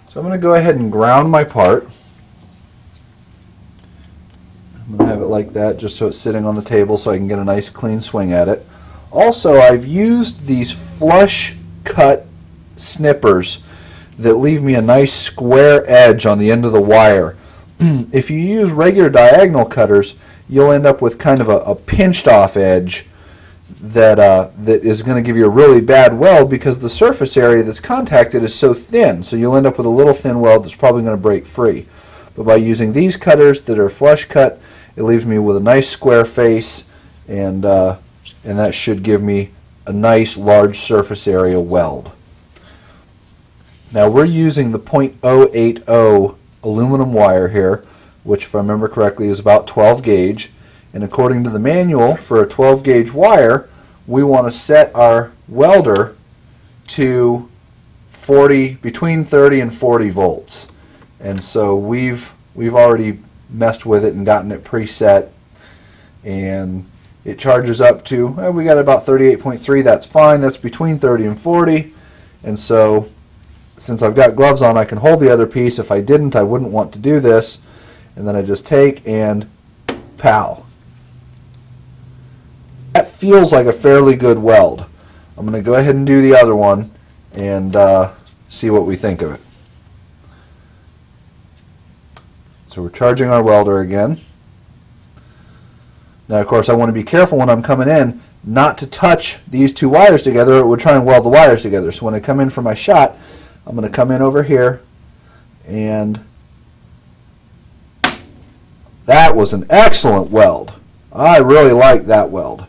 So I'm going to go ahead and ground my part. I'm going to have it like that just so it's sitting on the table so I can get a nice clean swing at it. Also, I've used these flush cut snippers that leave me a nice square edge on the end of the wire. If you use regular diagonal cutters, you'll end up with kind of a pinched off edge that is going to give you a really bad weld because the surface area that's contacted is so thin. So you'll end up with a little thin weld that's probably going to break free. But by using these cutters that are flush cut, it leaves me with a nice square face, and that should give me a nice large surface area weld. Now we're using the .080 aluminum wire here, which if I remember correctly is about 12 gauge, and according to the manual for a 12 gauge wire we want to set our welder to between 30 and 40 volts, and so we've already messed with it and gotten it preset, and it charges up to, we got about 38.3. That's fine, that's between 30 and 40, and so since I've got gloves on I can hold the other piece. If I didn't, I wouldn't want to do this, and then I just take and pow. That feels like a fairly good weld. I'm going to go ahead and do the other one and see what we think of it. So we're charging our welder again. Now of course I want to be careful when I'm coming in not to touch these two wires together, or it would try and weld the wires together. So when I come in for my shot, I'm going to come in over here, and that was an excellent weld. I really like that weld.